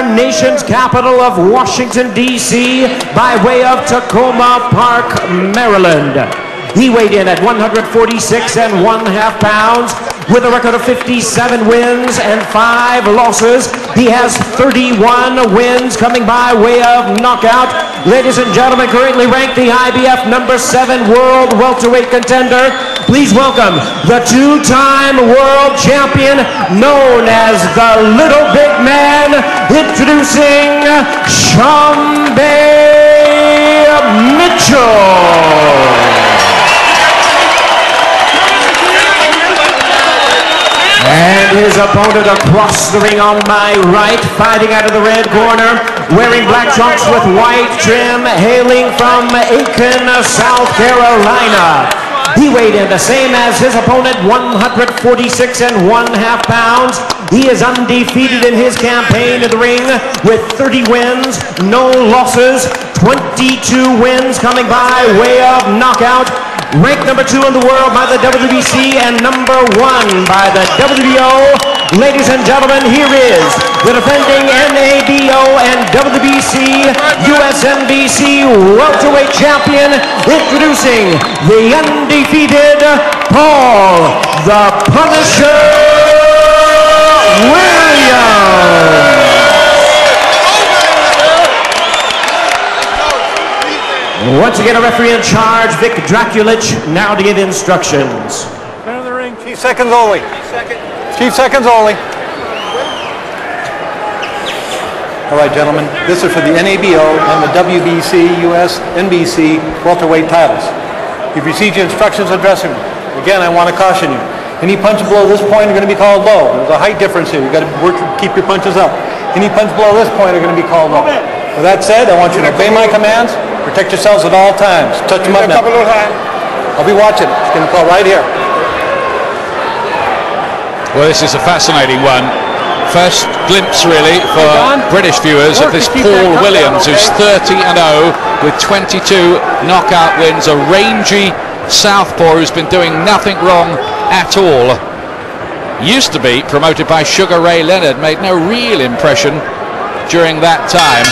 nation's capital of Washington, D.C. by way of Tacoma Park, Maryland. He weighed in at 146½ pounds with a record of 57 wins and 5 losses. He has 31 wins coming by way of knockout. Ladies and gentlemen, currently ranked the IBF #7 world welterweight contender. Please welcome the 2-time world champion known as the Little Big Man, introducing Sharmba Mitchell. And his opponent across the ring on my right, fighting out of the red corner, wearing black trunks with white trim, hailing from Aiken, South Carolina. He weighed in the same as his opponent, 146½ pounds. He is undefeated in his campaign in the ring with 30 wins, no losses, 22 wins coming by way of knockout. Ranked #2 in the world by the WBC and #1 by the WBO. Ladies and gentlemen, here is the defending NABO and WBC USNBC welterweight champion, introducing the undefeated Paul the Punisher Williams. Once again, a referee in charge, Vic Draculich, now to give instructions. Center of the ring, Chief seconds only. Chief seconds only. All right, gentlemen, this is for the NABO and the WBC, US, NBC welterweight titles. You've received your instructions in the dressing room. Again, I want to caution you. Any punch below this point are going to be called low. There's a height difference here. You've got to work to keep your punches up. Any punch below this point are going to be called low. With that said, I want you to obey my commands. Protect yourselves at all times. Touch them up now. I'll be watching. It's going to call right here. Well, this is a fascinating one. First glimpse, really, for British viewers of this Paul Williams, who's 30-0 with 22 knockout wins. A rangy southpaw who's been doing nothing wrong at all. Used to be promoted by Sugar Ray Leonard. Made no real impression during that time.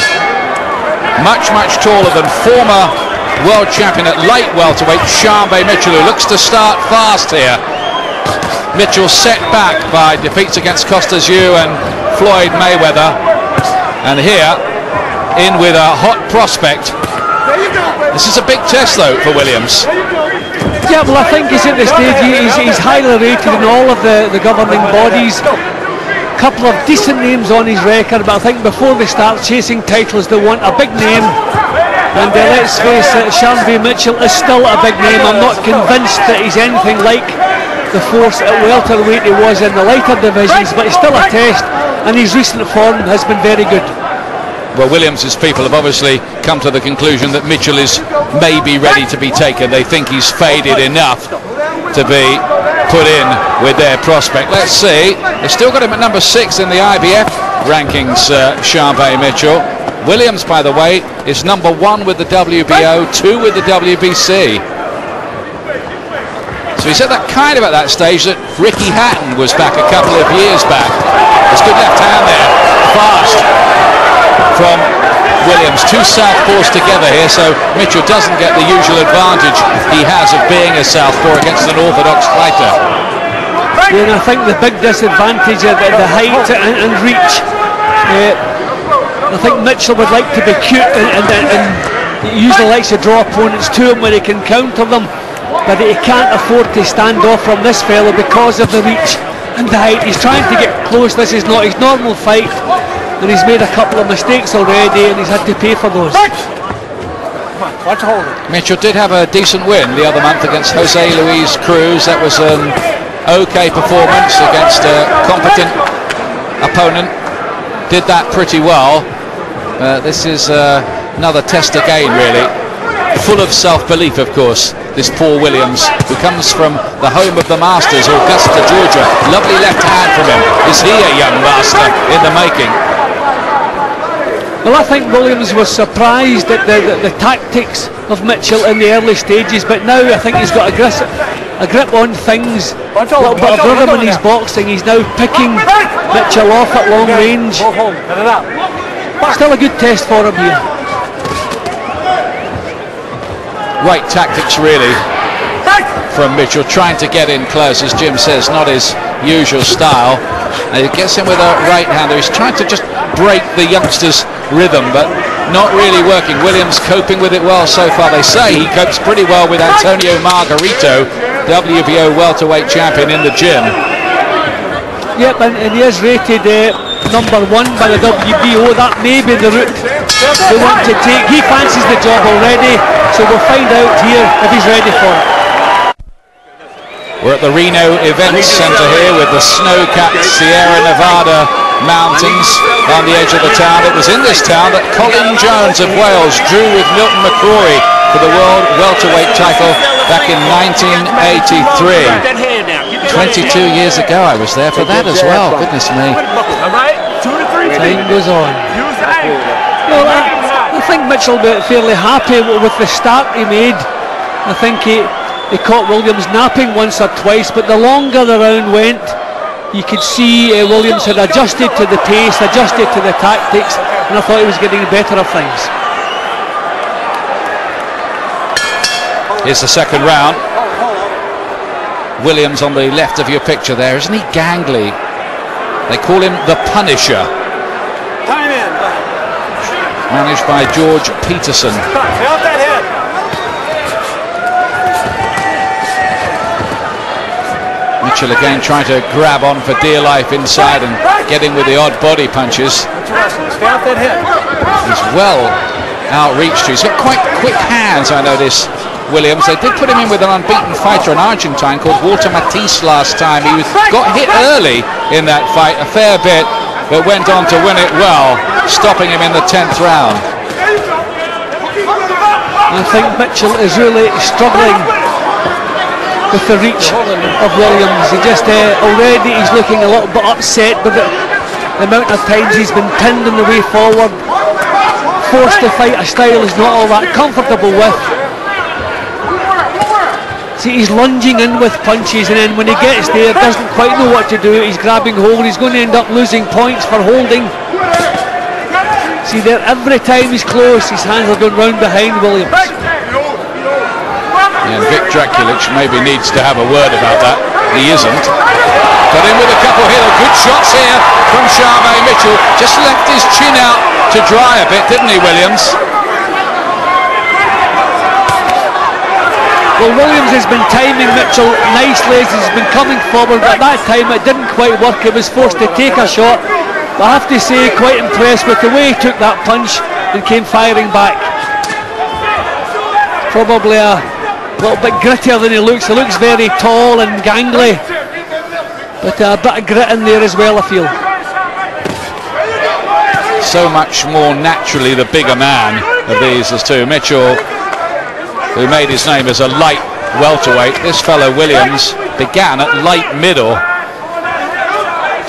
Much taller than former world champion at light welterweight Sharmba Mitchell, who looks to start fast here. Mitchell set back by defeats against Costas Yu and Floyd Mayweather, and here in with a hot prospect. This is a big test though for Williams. Yeah, well, I think he's at the stage, he's highly rated in all of the governing bodies. Couple of decent names on his record, but I think before they start chasing titles they want a big name, and let's face it, Sharmba Mitchell is still a big name. I'm not convinced that he's anything like the force at welterweight he was in the lighter divisions, but he's still a test, and his recent form has been very good. Well, Williams' people have obviously come to the conclusion that Mitchell is maybe ready to be taken. They think he's faded enough to be put in with their prospect. Let's see. They've still got him at #6 in the IBF rankings, Sharmba Mitchell. Williams, by the way, is #1 with the WBO, 2 with the WBC. So he's at that kind of at that stage that Ricky Hatton was back a couple of years back. There's good left hand there, fast from Williams. Two southpaws together here, so Mitchell doesn't get the usual advantage he has of being a southpaw against an orthodox fighter. Yeah, and I think the big disadvantage of the height and reach. I think Mitchell would like to be cute and he usually likes to draw opponents to him where he can counter them, but he can't afford to stand off from this fellow because of the reach and the height. He's trying to get close. This is not his normal fight, and he's made a couple of mistakes already, and he's had to pay for those. Watch hold. Mitchell did have a decent win the other month against Jose Luis Cruz. That was an okay performance against a competent opponent. Did that pretty well. This is another test again, really. Full of self-belief, of course, this Paul Williams, who comes from the home of the Masters, Augusta, Georgia. Lovely left hand from him. Is he a young master in the making? Well, I think Williams was surprised at the tactics of Mitchell in the early stages, but now I think he's got a grip on things, a little bit of rhythm in his boxing. He's now picking Mitchell off at long range. Still a good test for him here. Right tactics really from Mitchell, trying to get in close, as Jim says, not his usual style. And he gets in with a right hander. He's trying to just break the youngster's rhythm, but not really working. Williams coping with it well so far. They say he copes pretty well with Antonio Margarito, WBO welterweight champion, in the gym. Yep, and he is rated number 1 by the WBO. That may be the route they want to take. He fancies the job already, so we'll find out here if he's ready for it. We're at the Reno Events Center here with the snow-capped Sierra Nevada mountains on the edge of the town. It was in this town that Colin Jones of Wales drew with Milton McCrory for the world welterweight title back in 1983. 22 years ago I was there for that as well. Goodness me. Time goes on. Well, I think Mitchell will be fairly happy with the start he made. I think he caught Williams napping once or twice, but the longer the round went, you could see Williams had adjusted to the pace, adjusted to the tactics, and I thought he was getting better of things. Here's the second round. Williams on the left of your picture there, isn't he gangly? They call him the Punisher. Managed by George Peterson. Mitchell again trying to grab on for dear life inside and getting with the odd body punches. He's well outreached. He's got quite quick hands, I notice, Williams. They did put him in with an unbeaten fighter, an Argentine called Walter Matisse last time. He got hit early in that fight, a fair bit, but went on to win it well, stopping him in the 10th round. I think Mitchell is really struggling with the reach of Williams. He just already he's looking a little bit upset with the amount of times he's been pinned on the way forward, forced to fight a style he's not all that comfortable with. See, he's lunging in with punches, and then when he gets there doesn't quite know what to do. He's grabbing hold. He's going to end up losing points for holding. See there, every time he's close, his hands are going round behind Williams. And Vic Draculic maybe needs to have a word about that. He isn't. Got in with a couple here. Good shots here from Sharmba Mitchell. Just left his chin out to dry a bit, didn't he, Williams? Well, Williams has been timing Mitchell nicely as he's been coming forward, but at that time it didn't quite work. He was forced to take a shot. But I have to say, quite impressed with the way he took that punch and came firing back. Probably a little bit grittier than he looks. He looks very tall and gangly, but a bit of grit in there as well, I feel. So much more naturally the bigger man of these two. Mitchell, who made his name as a light welterweight. This fellow Williams began at light middle.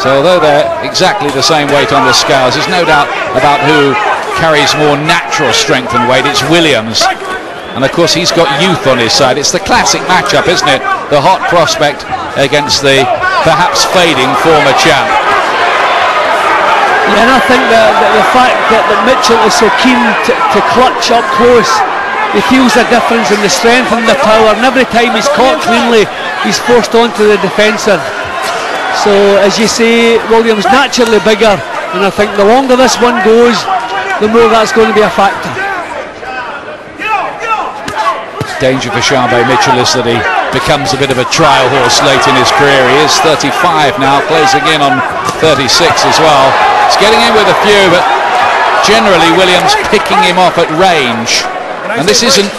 So although they're exactly the same weight on the scales, there's no doubt about who carries more natural strength and weight. It's Williams. And of course he's got youth on his side. It's the classic matchup, isn't it? The hot prospect against the perhaps fading former champ. Yeah, and I think that the fact that Mitchell is so keen to clutch up close, he feels a difference in the strength and the power, and every time he's caught cleanly, he's forced onto the defensive. So as you say, Williams naturally bigger, and I think the longer this one goes, the more that's going to be a factor. Danger for Sharmba Mitchell is that he becomes a bit of a trial horse late in his career. He is 35 now, closing in on 36 as well. He's getting in with a few, but generally Williams picking him off at range. And this isn't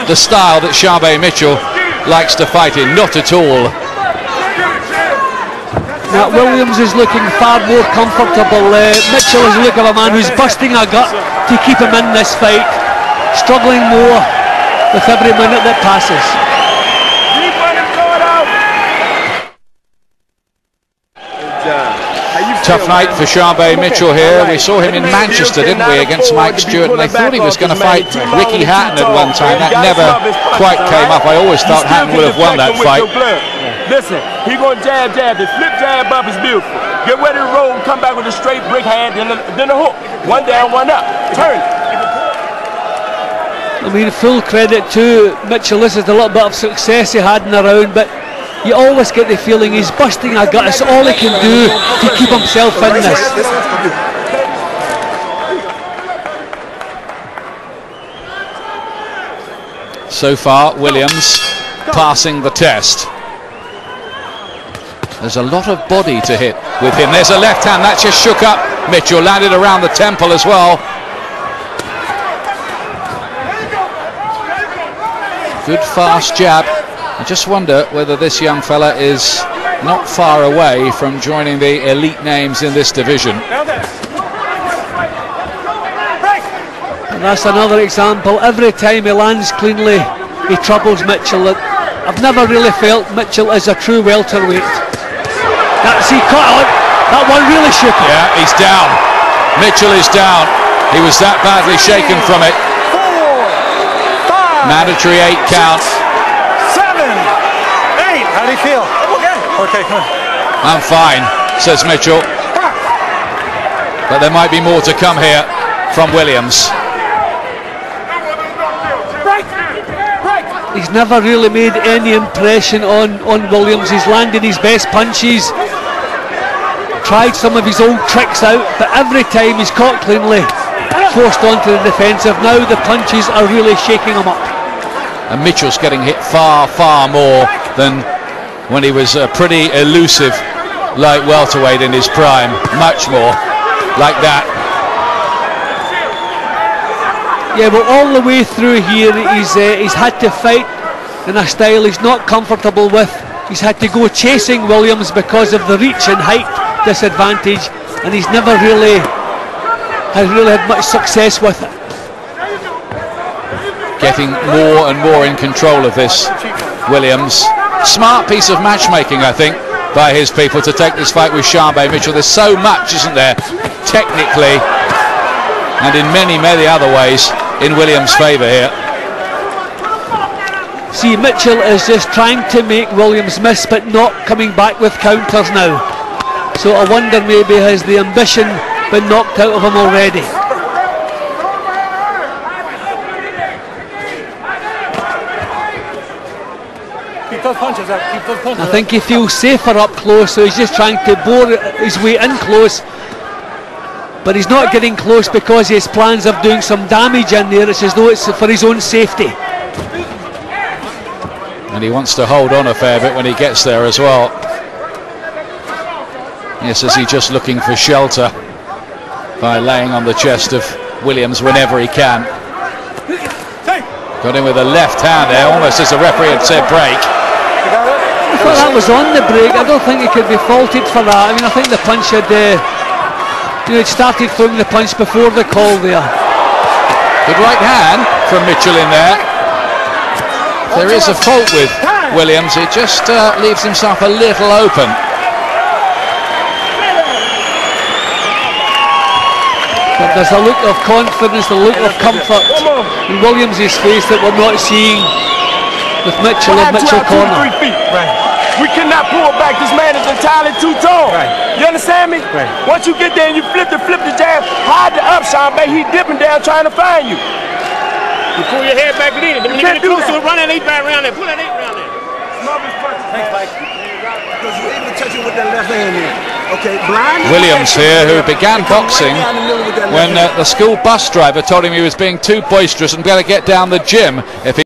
the style that Sharmba Mitchell likes to fight in, not at all. Now Williams is looking far more comfortable. Mitchell is the look of a man who's busting a gut to keep him in this fight, struggling more with every minute that passes. Good job. How you Tough night for Sharmba Mitchell here. We saw him in Manchester, didn't we, against Mike Stewart, and they thought he was going to fight Ricky Hatton at one time. That never quite came up. I always thought Hatton would have won that fight. Listen, he going to jab. The flip jab up is beautiful. Get ready to roll, come back with a straight brick hand, then a hook. One down, one up. Turn it. I mean, full credit to Mitchell. This is a little bit of success he had in the round, but you always get the feeling he's busting a gut. It's all he can do to keep himself in this. So far, Williams passing the test. There's a lot of body to hit with him. There's a left hand that just shook up Mitchell, landed around the temple as well. Good fast jab. I just wonder whether this young fella is not far away from joining the elite names in this division. And that's another example. Every time he lands cleanly, he troubles Mitchell. I've never really felt Mitchell is a true welterweight. That's, he caught on. That one really shook him. Yeah, he's down. Mitchell is down. He was that badly shaken from it. Mandatory 8 count. 7, 8. How do you feel? Okay, come on. I'm fine, says Mitchell. But there might be more to come here from Williams. He's never really made any impression on Williams. He's landed his best punches, tried some of his old tricks out, but every time he's caught cleanly, forced onto the defensive. Now the punches are really shaking him up. And Mitchell's getting hit far, far more than when he was pretty elusive light welterweight in his prime. Much more like that. Yeah, well, all the way through here, he's had to fight in a style he's not comfortable with. He's had to go chasing Williams because of the reach and height disadvantage, and he's never really had much success with it. Getting more and more in control of this, Williams. Smart piece of matchmaking, I think, by his people to take this fight with Sharmba Mitchell. There's so much, isn't there, technically and in many, many other ways in Williams' favour here. See, Mitchell is just trying to make Williams miss, but not coming back with counters now. So I wonder maybe has the ambition been knocked out of him already. Keep those punches up. Keep those punches up. I think he feels safer up close, so he's just trying to bore his way in close. But he's not getting close because he has plans of doing some damage in there. It's as though it's for his own safety. And he wants to hold on a fair bit when he gets there as well. Yes, is he just looking for shelter by laying on the chest of Williams whenever he can. Got him with a left hand there, almost as the referee had said break. I thought that was on the break. I don't think he could be faulted for that. I mean, I think the punch had... he'd started throwing the punch before the call there. Good right hand from Mitchell in there. There is a fault with Williams. It just leaves himself a little open. But there's a look of confidence, a look of comfort in Williams' face that we're not seeing with Mitchell in Mitchell corner. We cannot pull back. This man is entirely too tall. You understand me? Once you get there and you flip the jab, hide the up, Sharmba. He dipping down trying to find you. You pull your head back, lead it. Then when you get close to it, run that 8 back around there. Pull that 8 around there. Thanks, Mike. Because you're able to touch it with that left hand there. Okay, blind. Williams here, who began boxing when the school bus driver told him he was being too boisterous and better get down the gym if he